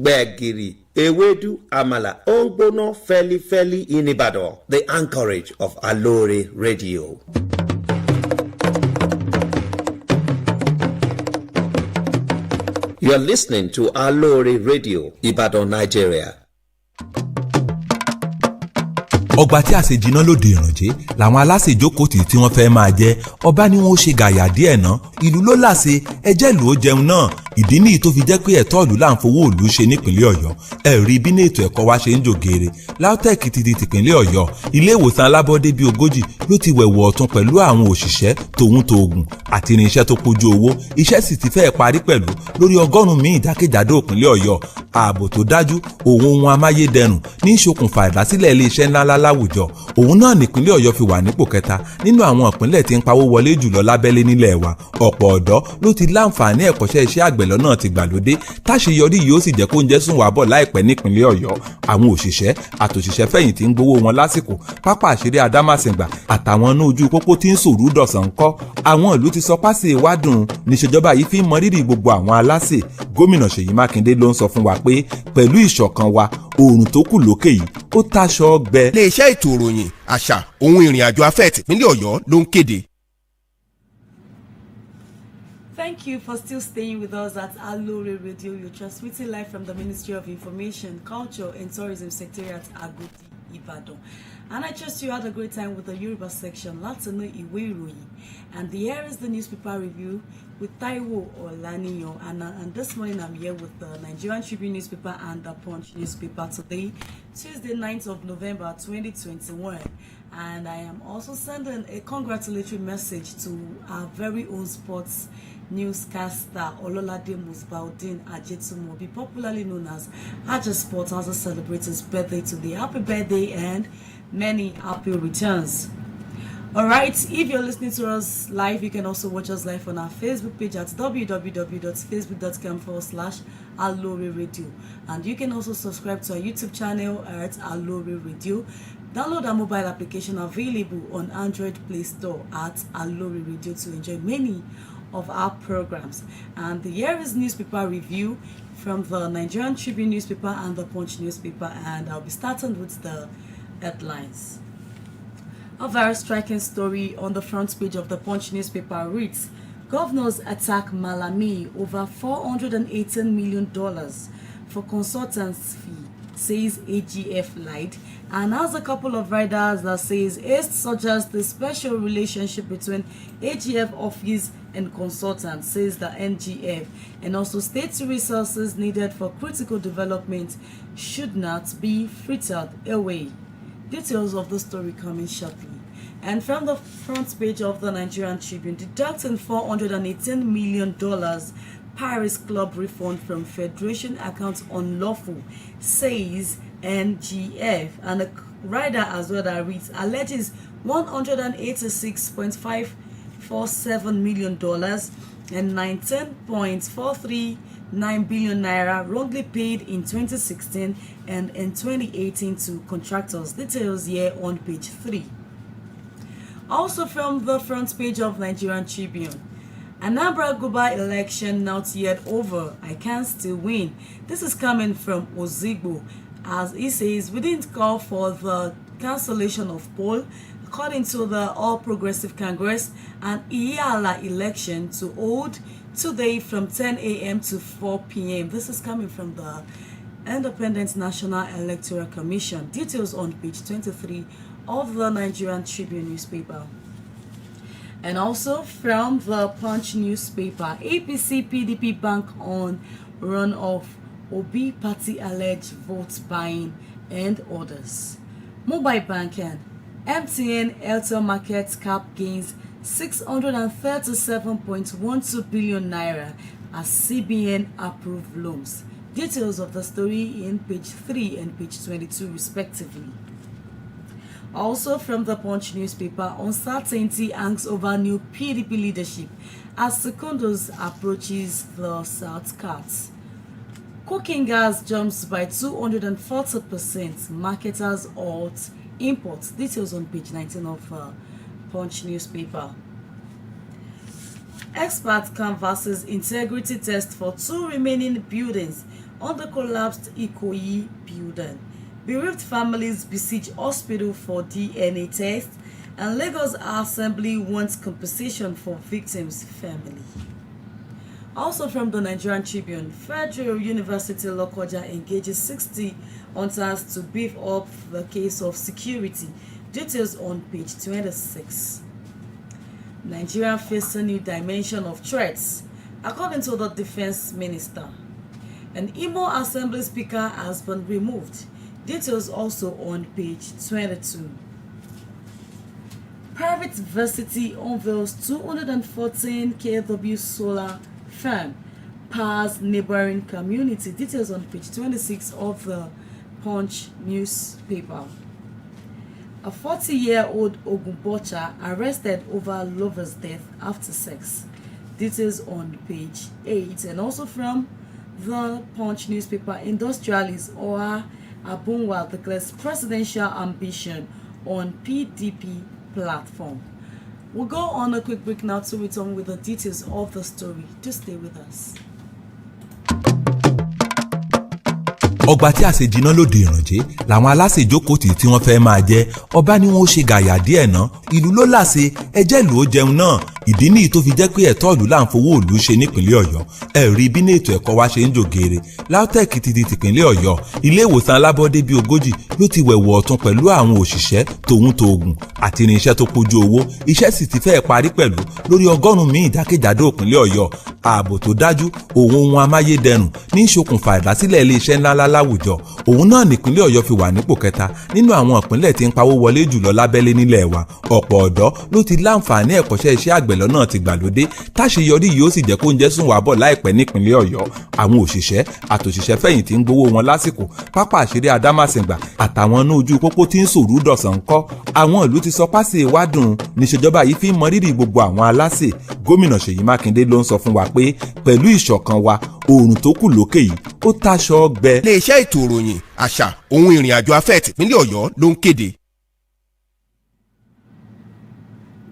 gbẹ̀gìrì, ewédú, àmàlà, ó ń gbóná fẹ́lifẹ́li in Ibadan, the anchorage of Alore Radio. You're listening to Alore Radio, Ibadan, Nigeria. Ọgbà tí àṣejìná lóde ìrànjẹ́ làwọn aláṣejókòtì tí wọ́n fẹ́ máa jẹ ọba ni wọ́n ó ṣe gàyà díẹ̀ ná ìlú ló láṣẹ ẹjẹ́ ìlú ó jẹun náà ìdí nìyí tó fi jẹ́ pé ẹ̀tọ́ ìlú là ń fowó ìlú ṣe nípìnlẹ̀ Ọ̀yọ́ ẹ̀rí bí ní ètò ẹ̀kọ́ wa ṣe ń jògeere LAUTECH ti di tìpínlẹ̀ Ọ̀yọ́ ilé ìwòsàn alábọ́dé bíi 40 ló ti wẹ̀wọ̀ ọ̀tun pẹ̀lú àwọn òṣìṣẹ́ tòun tòògùn àti irinṣẹ́ tó pójú owó iṣẹ́ sì ti fẹ́ẹ̀ parí pẹ̀lú lórí 100 míì jákèjádò ìpínlẹ̀ Ọ̀yọ́ ààbò tó dájú ohun amáyédẹrùn ní ìṣokùnfà ìdásílẹ̀ iléeṣẹ́ ńláńlá láwùjọ òun náà nípínlẹ̀ Ọ̀yọ́ fi wà nípò kẹta nínú àwọn ìpínlẹ̀ tí ń pawó wọlé jùlọ lábẹ́lé nílẹ̀ wa ọ̀pọ̀ ọ̀dọ́ ló ti láǹfààní ẹ̀kọ́ṣẹ́ iṣẹ́ àgbẹ̀ lọ́nà ti gbàlódé táṣeyọrí yìí ó sì jẹ́ kó ń jẹ́ sùn wá bọ̀ láìpẹ́ nípínlẹ̀ Ọ̀yọ́ àwọn òṣìṣẹ́ àtòṣìṣẹ́ fẹ̀yìntì ń gbowó wọn lásìkò pápá àṣírí Adámàsìngbà àtàwọn inú ojú pópó tí ń sòrú dọ̀sán kọ́ àwọn ìlú ti sọ pásì ìwádùn níṣèjọba yìí fi ń mọ rírì gbogbo àwọn aláṣẹ gómìnà Ṣèyí Mákindé ló ń sọ fún wa pé pẹ̀lú ìṣọ̀kan wa oòrùn tó kù lókè yìí ó táṣọ ọgbẹ. iléeṣẹ́ ètò ìròyìn àṣà ohun ìrìn àjò afẹ́ tìpínlẹ̀ Ọ̀yọ́ ló ń kéde. Thank you for still staying with us at Alore Radio. You're transmitting live from the Ministry of Information, Culture and Tourism Secretariat, Agodi, Ibadan. And I trust you had a great time with the Yoruba section, Latino Iwe Iroyin. And here is the newspaper review with Taiwo Olaniyan. And this morning I'm here with the Nigerian Tribune newspaper and the Punch newspaper today, Tuesday, 9th of November 2021. And I am also sending a congratulatory message to our very own sports newscaster Ololade Musbaudin Ajetumobi, popularly known as Aja Sport, also celebrates his birthday today. Happy birthday and many happy returns. Alright, if you're listening to us live, you can also watch us live on our Facebook page at www.facebook.com/Alore Radio. And you can also subscribe to our YouTube channel at Alore Radio. Download our mobile application available on Android Play Store at Alore Radio to enjoy many of our programs. And here is newspaper review from the Nigerian Tribune newspaper and the Punch newspaper, and I'll be starting with the headlines. A very striking story on the front page of the Punch newspaper reads, Governors attack Malami over $418 million for consultants fee, says AGF lied, and has a couple of riders that says it suggests the special relationship between AGF office and consultants, says the NGF, and also state resources needed for critical development should not be frittered away. Details of the story coming shortly. And from the front page of the Nigerian Tribune, deducting $418 million Paris Club refund from Federation accounts unlawful, says NGF. And a rider as well that reads, alleges $186.547 million and 19.439 billion naira wrongly paid in 2016 and in 2018 to contractors. Details here on page 3. Also from the front page of Nigerian Tribune, Anambra Guba election not yet over. I can still win. This is coming from Ozigbo, as he says we didn't call for the cancellation of poll according to the All Progressive Congress and Iyala election to hold today from 10 a.m. to 4 p.m. This is coming from the Independent National Electoral Commission. Details on page 23 of the Nigerian Tribune newspaper. And also from the Punch newspaper, APC PDP bank on runoff, Obi party alleged vote buying and orders. Mobile banking, MTN Airtel market cap gains 637.12 billion naira as CBN approved loans. Details of the story in page 3 and page 22 respectively. Also from the Punch newspaper, uncertainty hangs over new PDP leadership as Secondos approaches the South Carts. Cooking gas jumps by 240%. Marketers halt imports. Details on page 19 of Punch newspaper. Expert canvasses integrity test for 2 remaining buildings on the collapsed Ikoyi building. Bereaved families besiege hospital for DNA test, and Lagos Assembly wants compensation for victims' family. Also from the Nigerian Tribune, Federal University Lokoja engages 60 hunters to beef up the case of security. Details on page 26. Nigeria faces a new dimension of threats, according to the defense minister. An Imo Assembly speaker has been removed. Details also on page 22. Private Varsity unveils 214 kW solar farm powers neighboring community. Details on page 26 of the Punch newspaper. A 40-year-old Ogunbocha arrested over lover's death after sex. Details on page 8. And also from the Punch newspaper, industrialist Oha Abunwa declares presidential ambition on PDP platform. We'll go on a quick break now to return with the details of the story. Just stay with us. ọgbà tí àṣejìná lòdì ìrànjẹ làwọn aláṣejòkòtì tí wọ́n fẹ́ máa jẹ ọba ni wọ́n ó ṣe gàyà díẹ̀ ná ìlú ló láṣẹ ẹjẹ́ ìlú ó jẹun náà ìdí nìyí tó fi jẹ́ pé ẹ̀tọ́ ìlú là ń fowó ìlú ṣe nípìnlẹ̀ Ọ̀yọ́ ẹ̀rí bí ní ètò ẹ̀kọ́ wa ṣe ń jògeere LAUTECH ti di tìpínlẹ̀ Ọ̀yọ́ ilé ìwòsàn alábọ́dé bíi 40 ló ti wẹ̀wọ̀ ọ̀tun pẹ̀lú àwọn òṣìṣẹ́ tòun tòògùn àti irinṣẹ́ tó pójú owó iṣẹ́ sì ti fẹ́ẹ̀ parí pẹ̀lú lórí 100 míì ìdákẹ́jádò ìpínlẹ̀ Ọ̀yọ́ ààbò tó dájú òun ohun amáyédẹrùn ní ìṣokùnfà ìdásílẹ̀ iléeṣẹ́ ńláńlá láwùjọ òun náà nípínlẹ̀ Ọ̀yọ́ fi wà nípò kẹta nínú àwọn ìpínlẹ̀ tí ń pawó wọlé jùlọ lábẹ́lé nílẹ̀ wa ọ̀pọ̀ ọ̀dọ́ ló ti láǹfààní ẹ̀kọ́ṣẹ́ iṣẹ́ àgbẹ̀ lọ́nà ti gbàlódé táṣeyọrí yìí ó sì jẹ́ kó ń jẹ́ sùn wá bọ̀ láìpẹ́ nípínlẹ̀ Ọ̀yọ́ àwọn òṣìṣẹ́ àtòṣìṣẹ́ fẹ̀yìntì ń gbowó wọn lásìkò pápá àṣírí Adámàsìngbà àtàwọn inú ojú pópó tí ń sòrú dọ̀sán kọ́ àwọn ìlú ti sọ pásì ìwádùn níṣèjọba yìí fi ń mọ rírì gbogbo àwọn aláṣẹ gómìnà Ṣèyí Mákindé ló ń sọ fún wa pé pẹ̀lú ìṣọ̀kan wa oòrùn tó kù lókè yìí ó táṣọ ọgbẹ. iléeṣẹ́ ètò ìròyìn àṣà ohun ìrìn àjò afẹ́ tìpínlẹ̀ Ọ̀yọ́ ló ń kéde.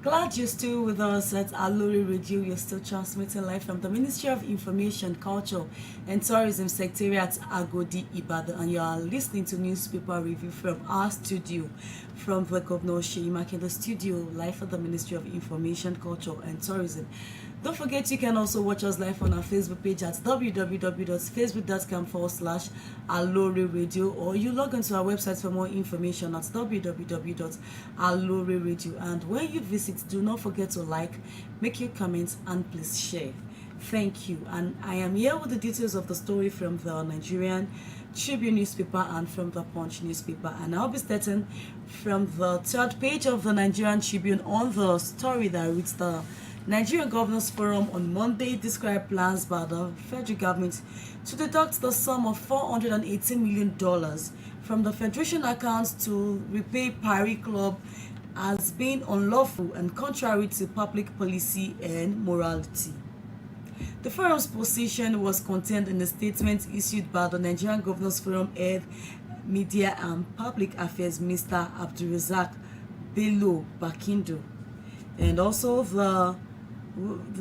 Glad you're still with us at Alori Radio. You're still transmitting live from the Ministry of Information, Culture and Tourism Secretariat Agodi Ibadan, and you are listening to newspaper review from our studio, from the Governor Ṣèyí Mákindé studio, live at the Ministry of Information, Culture and Tourism. Don't forget you can also watch us live on our Facebook page at www.facebook.com/Alori Radio, or you log into our website for more information at www.alori radio. And when you visit, do not forget to like, make your comments, and please share. Thank you. And I am here with the details of the story from the Nigerian Tribune newspaper and from the Punch newspaper, and I'll be starting from the third page of the Nigerian Tribune on the story that reads: the Nigerian Governors Forum on Monday described plans by the federal government to deduct the sum of $418 million from the Federation accounts to repay Paris Club as being unlawful and contrary to public policy and morality. The forum's position was contained in a statement issued by the Nigerian Governors Forum head Media and Public Affairs Mr. Abdulrazak Bello Bakindo. And also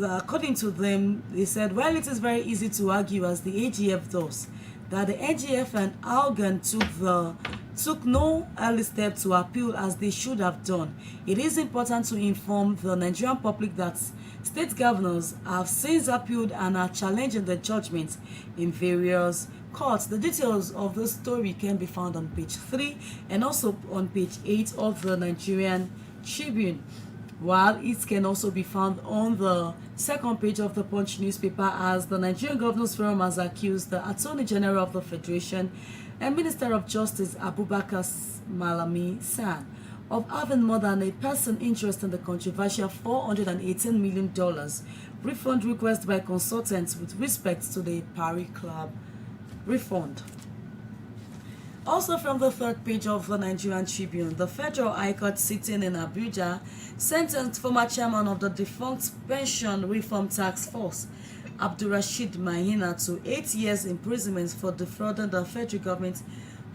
according to them, they said, while it is very easy to argue, as the AGF does, that the NGF and ALGAN took no early step to appeal as they should have done, it is important to inform the Nigerian public that state governors have since appealed and are challenging the judgment in various courts. The details of the story can be found on page 3 and also on page 8 of the Nigerian Tribune, while it can also be found on the second page of the Punch newspaper, as the Nigerian Governors Forum has accused the Attorney General of the Federation and Minister of Justice Abubakar Malami San of having more than a person interest in the controversial $418 million refund request by consultants with respect to the Paris Club refund. Also from the third page of the Nigerian Tribune, the Federal High Court sitting in Abuja sentenced former chairman of the defunct Pension Reform Task Force, Abdulrasheed Mahina, to 8 years imprisonment for defrauding the federal government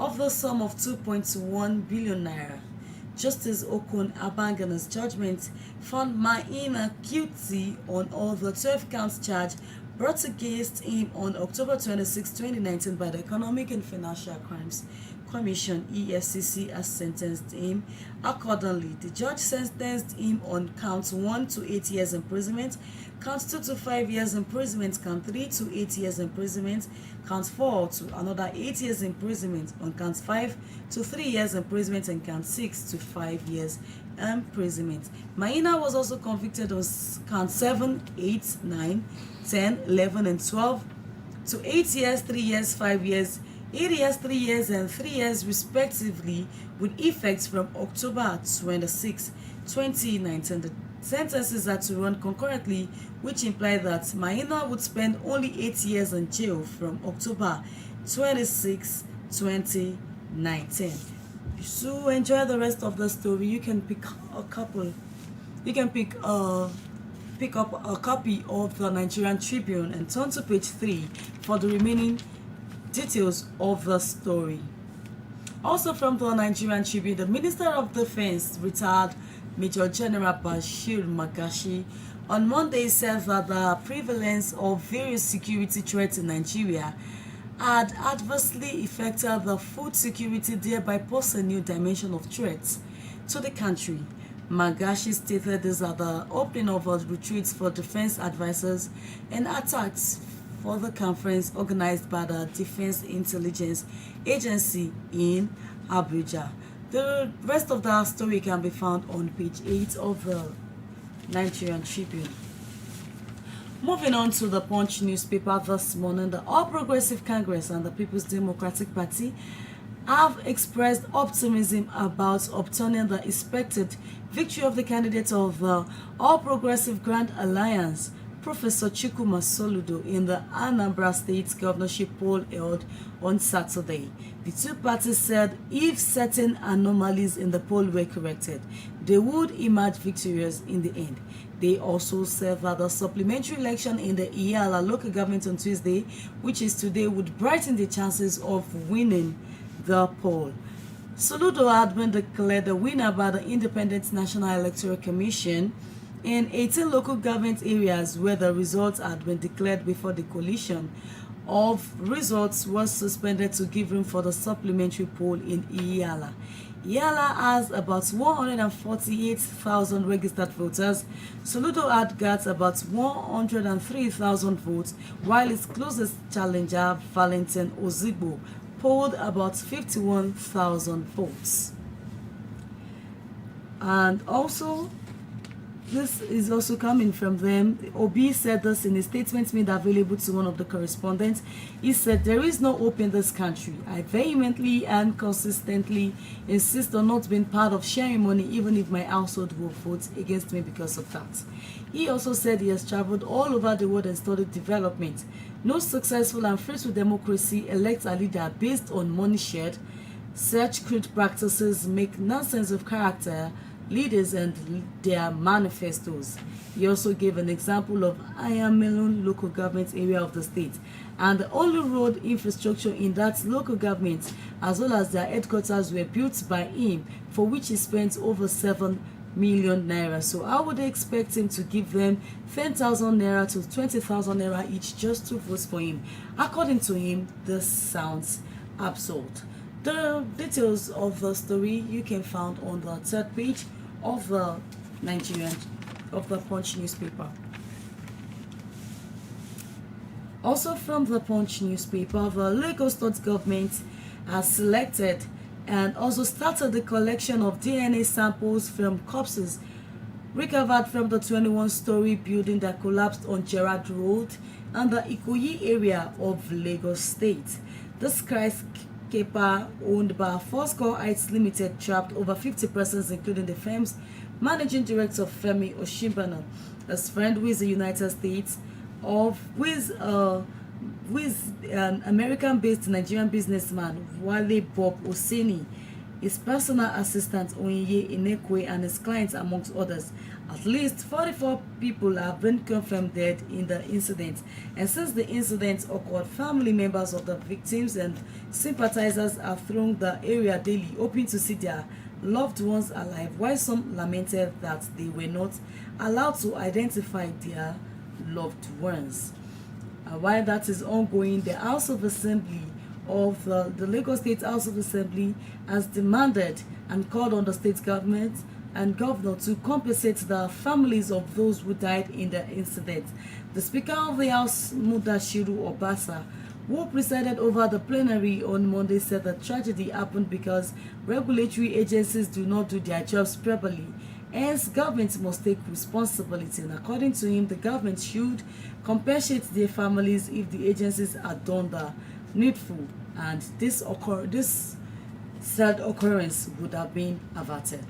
of the sum of 2.1 billion naira. Justice Okun Abangana's judgment found Mahina guilty on all the 12 counts charged brought against him on October 26, 2019 by the Economic and Financial Crimes Commission (EFCC) has sentenced him. Accordingly, the judge sentenced him on count 1 to 8 years imprisonment, count 2 to 5 years imprisonment, count 3 to 8 years imprisonment, count 4 to another 8 years imprisonment, on count 5 to 3 years imprisonment, and count 6 to 5 years imprisonment. Maina was also convicted on count 7, 8, 9, 10, 11, and 12 to 8 years, 3 years, 5 years, 8 years, 3 years, and 3 years respectively, with effects from October 26, 2019. The sentences are to run concurrently, which implies that Maina would spend only 8 years in jail from October 26, 2019. So enjoy the rest of the story. You can pick a couple. You can pick up a copy of the Nigerian Tribune and turn to page 3 for the remaining details of the story. Also from the Nigerian Tribune, the Minister of Defense, retired Major General Bashir Magashi, on Monday said that the prevalence of various security threats in Nigeria had adversely affected the food security, thereby posing a new dimension of threats to the country. Magashi stated this at the opening of a retreat for defense advisors and attacks for the conference organized by the Defense Intelligence Agency in Abuja. The rest of the story can be found on page 8 of the Nigerian Tribune. Moving on to the Punch newspaper this morning, the All Progressive Congress and the People's Democratic Party have expressed optimism about obtaining the expected victory of the candidate of the All Progressive Grand Alliance, Professor Chukwuma Soludo, in the Anambra State governorship poll held on Saturday. The two parties said if certain anomalies in the poll were corrected, they would emerge victorious in the end. They also said that the supplementary election in the Iyala local government on Tuesday, which is today, would brighten the chances of winning the poll. Soludo had been declared the winner by the Independent National Electoral Commission in 18 local government areas where the results had been declared before the collation of results was suspended to give room for the supplementary poll in Iyala. Iyala has about 148,000 registered voters. Soludo had got about 103,000 votes, while its closest challenger, Valentin Ozigbo, polled about 51,000 votes. And also, this is also coming from them. Obi said this in a statement made available to one of the correspondents. He said, "There is no hope in this country. I vehemently and consistently insist on not being part of sharing money, even if my household will vote against me because of that." He also said he has traveled all over the world and studied development. No successful and fruitful democracy elects a leader based on money shared. Such crude practices make nonsense of character, leaders, and their manifestos. He also gave an example of Ayamelun local government area of the state, and the only road infrastructure in that local government, as well as their headquarters, were built by him, for which he spent over 7 million naira. So how would they expect him to give them 10,000 naira to 20,000 naira each just to vote for him? According to him, this sounds absurd. The details of the story you can find on the third page of the Punch newspaper. Also from the Punch newspaper, the Lagos State government has selected and also started the collection of DNA samples from corpses recovered from the 21-story building that collapsed on Gerrard Road and the Ikoyi area of Lagos State. The skyscraper, owned by Fourscore Heights Limited, trapped over 50 persons, including the firm's managing director Femi Oshimbana, his friend with the United States, with an American-based Nigerian businessman Wale Bob Oseni, his personal assistant Onyinye Inekwe, and his clients, amongst others. At least 44 people have been confirmed dead in the incident, and since the incident occurred, family members of the victims and sympathizers have thronged the area daily, hoping to see their loved ones alive, while some lamented that they were not allowed to identify their loved ones. While that is ongoing, the House of Assembly of the Lagos State House of Assembly has demanded and called on the state government and governor to compensate the families of those who died in the incident. The Speaker of the House, Mudashiru Obasa, who presided over the plenary on Monday, said the tragedy happened because regulatory agencies do not do their jobs properly. Hence, government must take responsibility, and according to him, the government should compensate their families if the agencies had done the needful, and this sad occurrence would have been averted.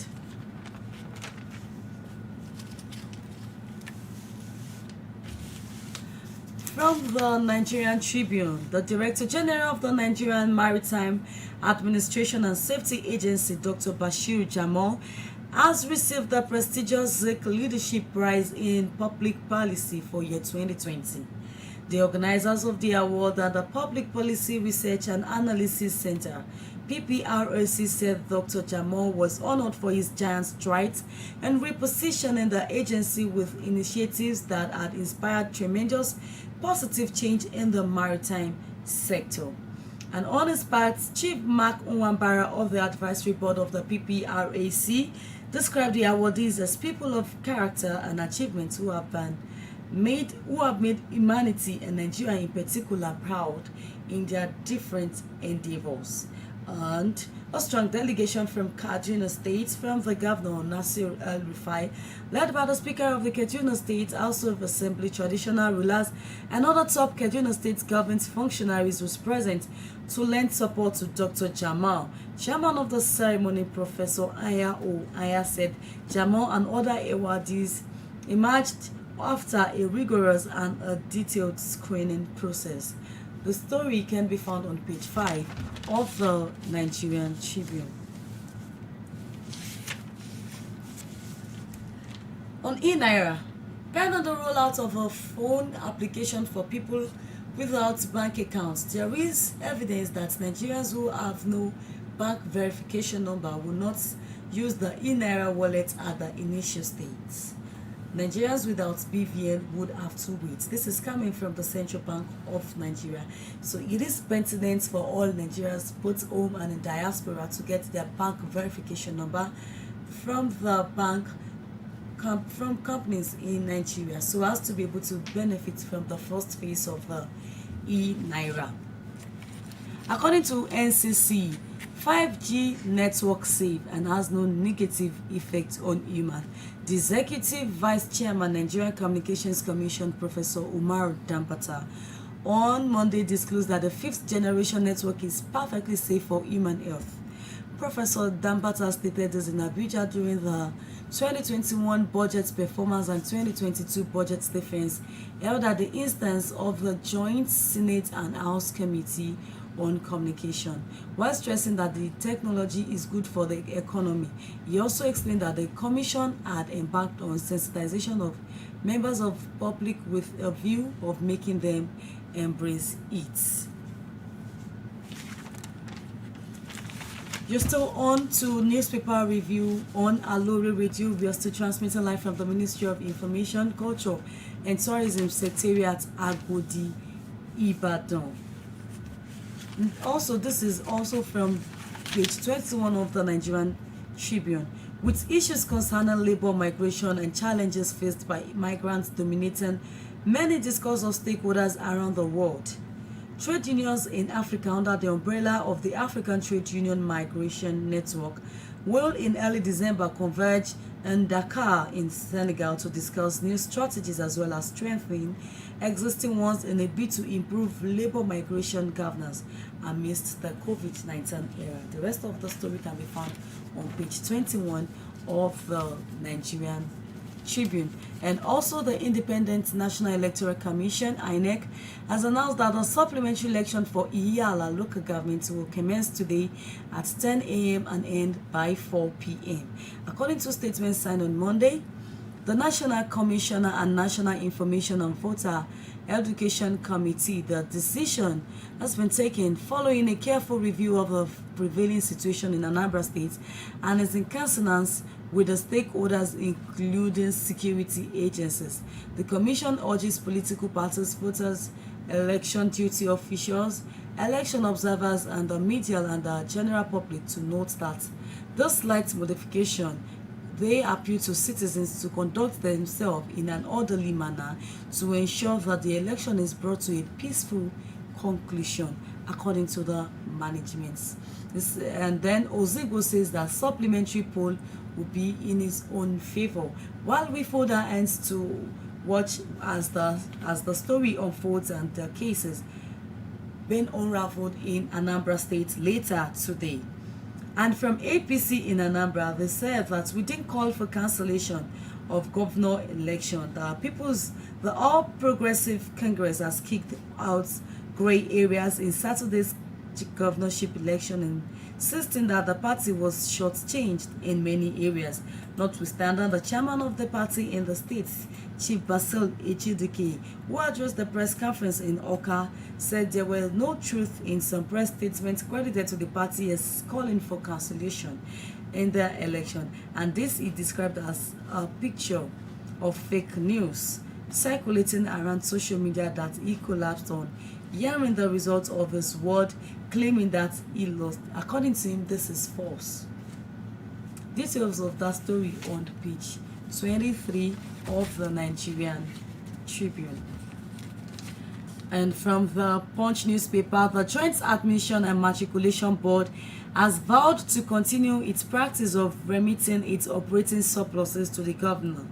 From the Nigerian Tribune, the Director General of the Nigerian Maritime Administration and Safety Agency, Dr. Bashir Jamal, has received the prestigious Zik Leadership Prize in Public Policy for year 2020. The organizers of the award are the Public Policy Research and Analysis Center, PPRAC, said Dr. Jamal was honored for his giant strides and repositioning the agency with initiatives that had inspired tremendous positive change in the maritime sector. And on his part, Chief Mark Nwambara of the Advisory Board of the PPRAC described the awardees as people of character and achievements who have made humanity and Nigeria in particular proud in their different endeavors. And a strong delegation from Kaduna State, from the Governor Nasir El-Rufai, led by the Speaker of the Kaduna State House of Assembly, traditional rulers, and other top Kaduna State government functionaries, was present to lend support to Dr. Jamal. Chairman of the ceremony, Professor Aya O. Aya, said Jamal and other awardees emerged after a rigorous and a detailed screening process. The story can be found on page 5 of the Nigerian Tribune. On eNaira, pending the rollout of a phone application for people without bank accounts, there is evidence that Nigerians who have no bank verification number will not use the eNaira wallet at the initial stage. Nigerians without BVN would have to wait. This is coming from the Central Bank of Nigeria. So it is pertinent for all Nigerians, both home and in diaspora, to get their bank verification number from the bank, from companies in Nigeria, so as to be able to benefit from the first phase of the eNaira. According to NCC, 5G network safe and has no negative effect on human. The Executive Vice Chairman, Nigerian Communications Commission, Professor Umar Dambata, on Monday disclosed that the 5th generation network is perfectly safe for human health. Professor Dambata stated this in Abuja during the 2021 budget performance and 2022 budget defense held at the instance of the Joint Senate and House Committee on Communication. While stressing that the technology is good for the economy, he also explained that the commission had embarked on sensitization of members of public with a view of making them embrace it. You're still on to newspaper review on Alore Radio. We are still transmitting live from the Ministry of Information, Culture and Tourism Secretariat, Agodi, Ibadan. And also, this is also from page 21 of the Nigerian Tribune. With issues concerning labor migration and challenges faced by migrants dominating many discourse of stakeholders around the world, trade unions in Africa under the umbrella of the African Trade Union Migration Network will in early December converge in Dakar in Senegal to discuss new strategies as well as strengthening existing ones in a bid to improve labor migration governance amidst the COVID-19 era. The rest of the story can be found on page 21 of the Nigerian Tribune. And also, the Independent National Electoral Commission, INEC, has announced that the supplementary election for Iyala local government will commence today at 10 a.m. and end by 4 p.m. According to statements signed on Monday, the National Commissioner and National Information and Voter Education Committee, the decision has been taken following a careful review of the prevailing situation in Anambra State and is in consonance with the stakeholders, including security agencies. The Commission urges political parties, voters, election duty officials, election observers, and the media and the general public to note that this slight modification, they appeal to citizens to conduct themselves in an orderly manner to ensure that the election is brought to a peaceful conclusion, according to the management. And then Ozigbo says that supplementary poll will be in his own favor, while we further ends to watch as the story unfolds and the cases being unraveled in Anambra State later today. And from APC in Anambra, they said that we didn't call for cancellation of governor election. The All Progressive Congress has kicked out gray areas in Saturday's governorship election, insisting that the party was shortchanged in many areas. Notwithstanding, the chairman of the party in the state, Chief Basil Echidike, who addressed the press conference in Oka, said there was no truth in some press statements credited to the party as calling for cancellation in the election, and this he described as a picture of fake news circulating around social media that he collapsed on hearing the results of his word, claiming that he lost. According to him, this is false. Details of that story on page 23 of the Nigerian Tribune. And from the Punch newspaper, the Joint Admission and Matriculation Board has vowed to continue its practice of remitting its operating surpluses to the government,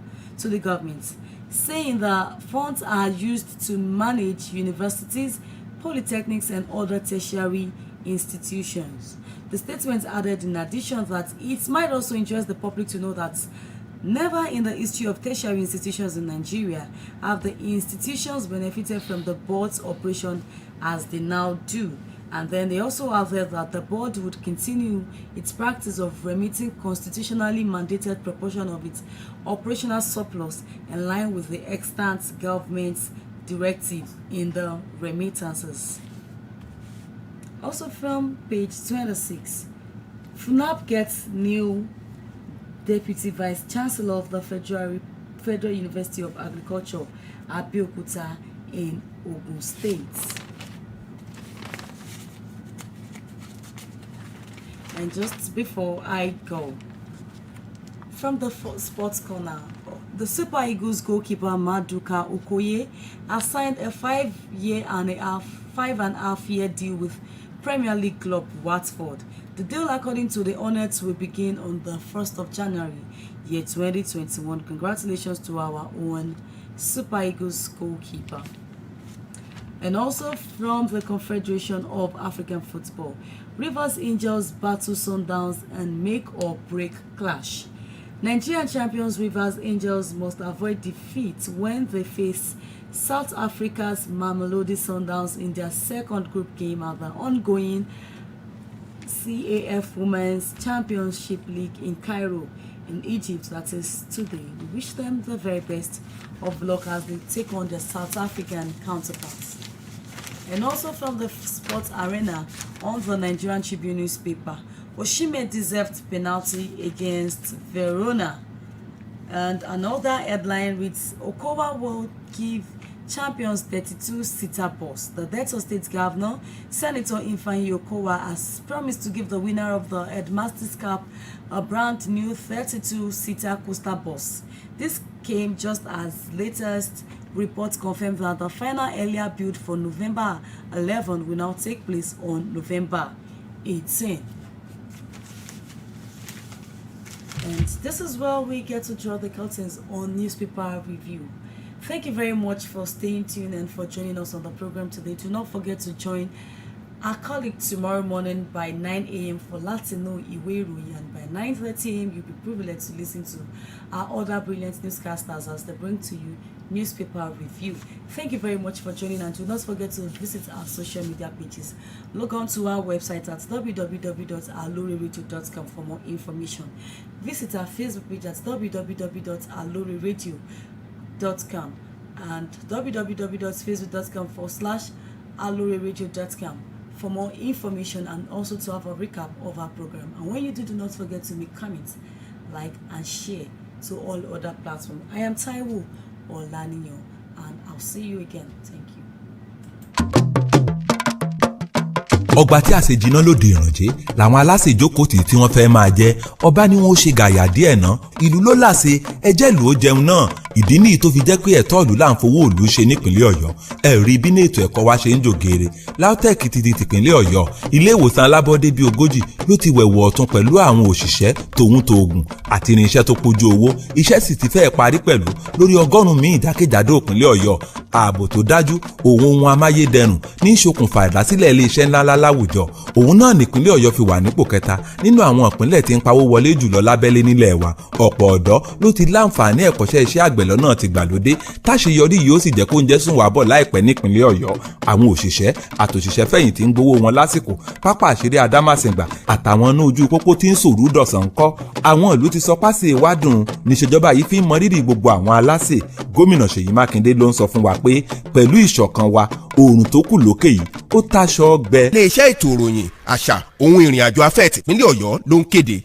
saying the funds are used to manage universities, polytechnics, and other tertiary institutions. The statement added in addition that it might also interest the public to know that never in the history of tertiary institutions in Nigeria have the institutions benefited from the board's operation as they now do. And then they also added that the board would continue its practice of remitting constitutionally mandated proportion of its operational surplus in line with the extant government's directive in the remittances. Also from page 26, FUNAP gets new Deputy Vice Chancellor of the Federal University of Agriculture, Abeokuta in Ogun State. And just before I go, from the sports corner, the Super Eagles goalkeeper Maduka Okoye has signed a 5.5-year deal with Premier League club Watford. The deal, according to the Hornets, will begin on the 1st of January, year 2021. Congratulations to our own Super Eagles goalkeeper. And also from the Confederation of African Football, Rivers Angels battle Sundowns and make or break clash. Nigerian champions Rivers Angels must avoid defeat when they face South Africa's Mamelodi Sundowns in their second group game at the ongoing CAF Women's Championship League in Cairo, in Egypt, that is today. We wish them the very best of luck as they take on their South African counterparts. And also from the sports arena, on the Nigerian Tribune newspaper, Osimhen deserved penalty against Verona. And another headline reads, Okowa will give champions 32-seater bus. The Delta State Governor, Senator Ifeanyi Okowa, has promised to give the winner of the Headmaster's Cup a brand new 32-seater coaster bus. This came just as latest reports confirmed that the final earlier build for November 11 will now take place on November 18. And this is where we get to draw the curtains on newspaper review. Thank you very much for staying tuned and for joining us on the program today. Do not forget to join our colleague tomorrow morning by 9 a.m. for Latino Iweroyi, and by 9:30 a.m. you'll be privileged to listen to our other brilliant newscasters as they bring to you newspaper review. Thank you very much for joining, and do not forget to visit our social media pages. Log on to our website at www.aloriradio.com for more information. Visit our Facebook page at www.aloriradio.com and www.facebook.com/aloriradio.com for more information, and also to have a recap of our program. And when you do not forget to make comments, like and share to all other platforms. I am Taiwo Olaninyo, and I'll see you again. Thank you. ọgbà tí àṣejiná lóde ìrànjẹ́ làwọn aláṣẹ ìjókòó tí wọ́n fẹ́ máa jẹ ọba ni wọ́n ó ṣe gàyà díẹ̀ ná ìlú ló láṣẹ ẹjẹ́ ìlú ó jẹun náà ìdí nìyí tó fi jẹ́ pé ẹ̀tọ́ ìlú là ń fowó ìlú ṣe nípìnlẹ̀ Ọ̀yọ́ ẹ̀rí bí ní ètò ẹ̀kọ́ wa ṣe ń jògeere LAUTECH ti tìpínlẹ̀ Ọ̀yọ́ ilé ìwòsàn alábọ́dé bíi 40 ló ti wẹ̀wọ̀ ọ̀tún pẹ̀lú àwọn òṣìṣẹ́ tòun tòògùn àti irinṣẹ́ tó pójú owó iṣẹ́ sì ti fẹ́ẹ̀ parí pẹ̀lú lórí 100 míì jákèjádò ìpínlẹ̀ Ọ̀yọ́ ààbò tó dájú òun ohun amáyédẹrùn ní ìṣokùnfà ìdásílẹ̀ iléeṣẹ́ ńláńlá láwùjọ òun náà nípínlẹ̀ Ọ̀yọ́ fi wà nípò kẹta nínú àwọn ìpínlẹ̀ tí ń pawó wọlé jùlọ lábẹ́lé nílẹ̀ wa ọ̀pọ̀ ọ̀dọ́ ló ti láǹfààní ẹ̀kọ́ṣẹ́ iṣẹ́ àgbẹ̀ lọ́nà ti gbàlódé táṣeyọrí yìí ó sì jẹ́ kó ń jẹ́ sùn wá bọ̀ láìpẹ́ nípínlẹ̀ Ọ̀yọ́ àwọn òṣìṣẹ́ àtòṣìṣẹ́ fẹ̀yìntì ń gbowó wọn lásìkò pápá àṣírí Adámàsìngbà àtàwọn inú ojú pópó tí ń sòrú dọ̀sán ńkọ́ àwọn ìlú ti sọ pásì ìwádùn níṣèjọba yìí fi ń mọ rírì gbogbo àwọn aláṣẹ gómìnà Ṣèyí Mákindé ló ń sọ fún wa pé pẹ̀lú ìṣọ̀kan wa oòrùn tó kù lókè yìí ó táṣọ gbẹ. iléeṣẹ́ ètò ìròyìn àṣà ohun ìrìn àjò afẹ́ tìpínlẹ̀ Ọ̀yọ́ ló ń kéde.